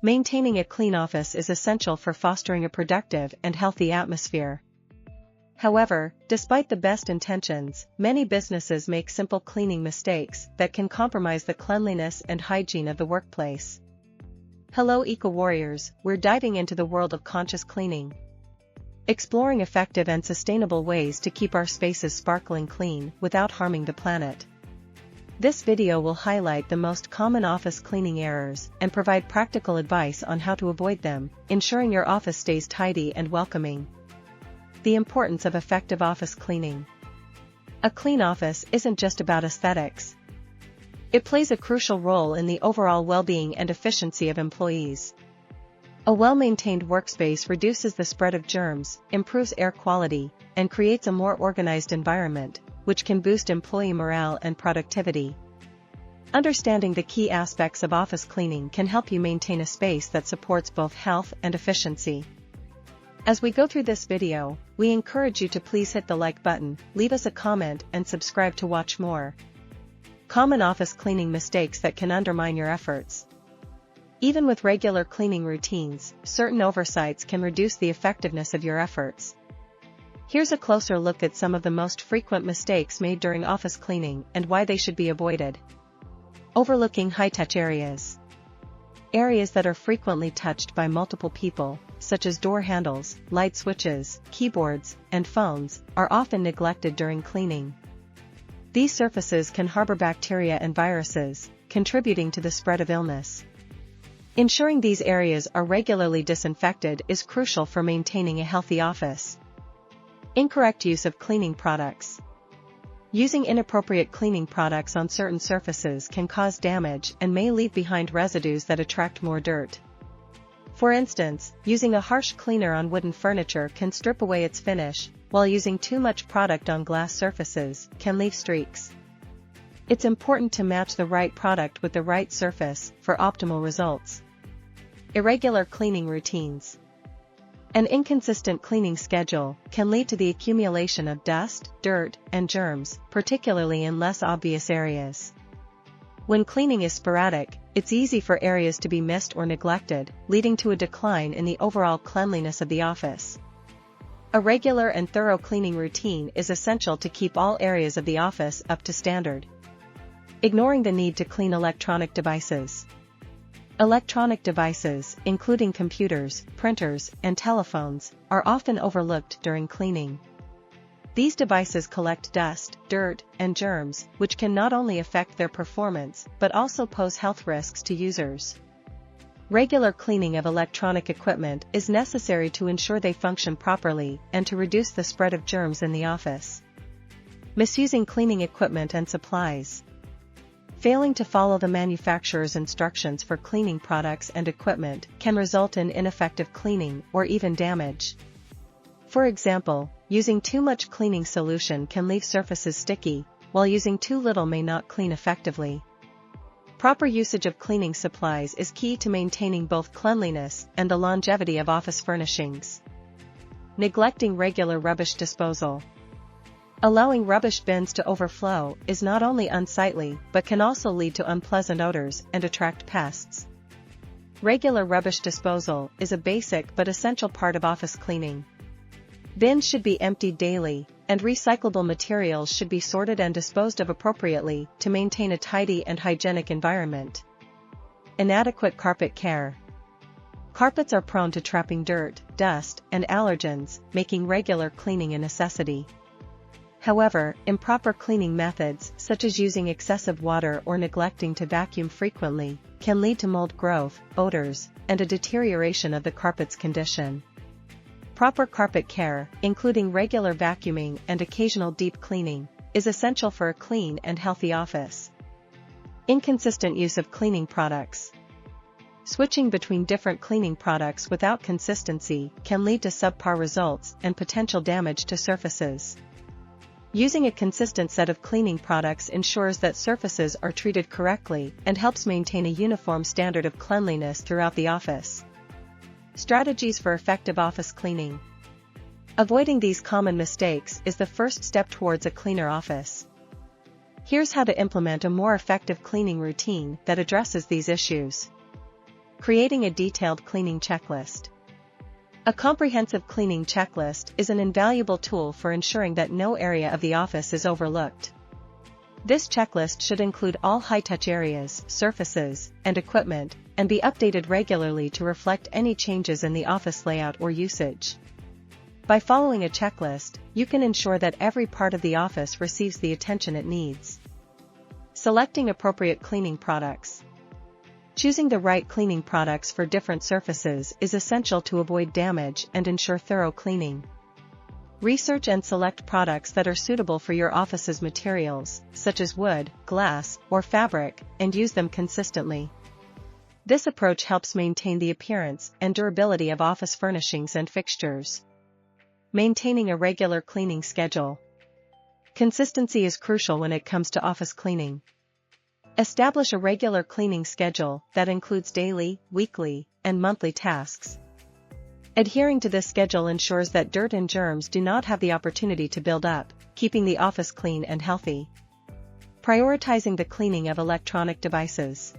Maintaining a clean office is essential for fostering a productive and healthy atmosphere. However, despite the best intentions, many businesses make simple cleaning mistakes that can compromise the cleanliness and hygiene of the workplace. Hello eco-warriors, we're diving into the world of conscious cleaning. Exploring effective and sustainable ways to keep our spaces sparkling clean without harming the planet. This video will highlight the most common office cleaning errors and provide practical advice on how to avoid them, ensuring your office stays tidy and welcoming. The importance of effective office cleaning. A clean office isn't just about aesthetics. It plays a crucial role in the overall well-being and efficiency of employees. A well-maintained workspace reduces the spread of germs, improves air quality, and creates a more organized environment, which can boost employee morale and productivity. Understanding the key aspects of office cleaning can help you maintain a space that supports both health and efficiency. As we go through this video, we encourage you to please hit the like button, leave us a comment and subscribe to watch more. Common office cleaning mistakes that can undermine your efforts. Even with regular cleaning routines, certain oversights can reduce the effectiveness of your efforts. Here's a closer look at some of the most frequent mistakes made during office cleaning and why they should be avoided. Overlooking high-touch areas. Areas that are frequently touched by multiple people, such as door handles, light switches, keyboards, and phones, are often neglected during cleaning. These surfaces can harbor bacteria and viruses, contributing to the spread of illness. Ensuring these areas are regularly disinfected is crucial for maintaining a healthy office. Incorrect use of cleaning products. Using inappropriate cleaning products on certain surfaces can cause damage and may leave behind residues that attract more dirt. For instance, using a harsh cleaner on wooden furniture can strip away its finish, while using too much product on glass surfaces can leave streaks. It's important to match the right product with the right surface for optimal results. Irregular cleaning routines. An inconsistent cleaning schedule can lead to the accumulation of dust, dirt, and germs, particularly in less obvious areas. When cleaning is sporadic, it's easy for areas to be missed or neglected, leading to a decline in the overall cleanliness of the office. A regular and thorough cleaning routine is essential to keep all areas of the office up to standard. Ignoring the need to clean electronic devices. Electronic devices, including computers, printers, and telephones, are often overlooked during cleaning. These devices collect dust, dirt, and germs, which can not only affect their performance but also pose health risks to users. Regular cleaning of electronic equipment is necessary to ensure they function properly and to reduce the spread of germs in the office. Misusing cleaning equipment and supplies. Failing to follow the manufacturer's instructions for cleaning products and equipment can result in ineffective cleaning or even damage. For example, using too much cleaning solution can leave surfaces sticky, while using too little may not clean effectively. Proper usage of cleaning supplies is key to maintaining both cleanliness and the longevity of office furnishings. Neglecting regular rubbish disposal. Allowing rubbish bins to overflow is not only unsightly but can also lead to unpleasant odors and attract pests. Regular rubbish disposal is a basic but essential part of office cleaning. Bins should be emptied daily, and recyclable materials should be sorted and disposed of appropriately to maintain a tidy and hygienic environment. Inadequate carpet care. Carpets are prone to trapping dirt, dust, and allergens, making regular cleaning a necessity. However, improper cleaning methods, such as using excessive water or neglecting to vacuum frequently, can lead to mold growth, odors, and a deterioration of the carpet's condition. Proper carpet care, including regular vacuuming and occasional deep cleaning, is essential for a clean and healthy office. Inconsistent use of cleaning products. Switching between different cleaning products without consistency can lead to subpar results and potential damage to surfaces. Using a consistent set of cleaning products ensures that surfaces are treated correctly and helps maintain a uniform standard of cleanliness throughout the office. Strategies for effective office cleaning. Avoiding these common mistakes is the first step towards a cleaner office. Here's how to implement a more effective cleaning routine that addresses these issues. Creating a detailed cleaning checklist. A comprehensive cleaning checklist is an invaluable tool for ensuring that no area of the office is overlooked. This checklist should include all high-touch areas, surfaces, and equipment, and be updated regularly to reflect any changes in the office layout or usage. By following a checklist, you can ensure that every part of the office receives the attention it needs. Selecting appropriate cleaning products. Choosing the right cleaning products for different surfaces is essential to avoid damage and ensure thorough cleaning. Research and select products that are suitable for your office's materials, such as wood, glass, or fabric, and use them consistently. This approach helps maintain the appearance and durability of office furnishings and fixtures. Maintaining a regular cleaning schedule. Consistency is crucial when it comes to office cleaning. Establish a regular cleaning schedule that includes daily, weekly, and monthly tasks. Adhering to this schedule ensures that dirt and germs do not have the opportunity to build up, keeping the office clean and healthy. Prioritizing the cleaning of electronic devices.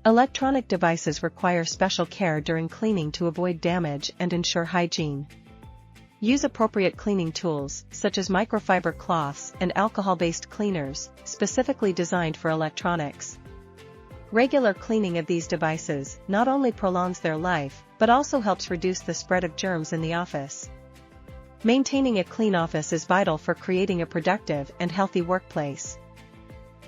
Electronic devices require special care during cleaning to avoid damage and ensure hygiene. Use appropriate cleaning tools, such as microfiber cloths and alcohol-based cleaners, specifically designed for electronics. Regular cleaning of these devices not only prolongs their life, but also helps reduce the spread of germs in the office. Maintaining a clean office is vital for creating a productive and healthy workplace.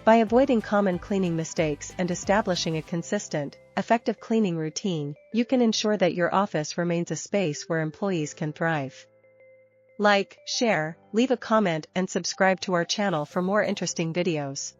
By avoiding common cleaning mistakes and establishing a consistent, effective cleaning routine, you can ensure that your office remains a space where employees can thrive. Like, share, leave a comment and subscribe to our channel for more interesting videos.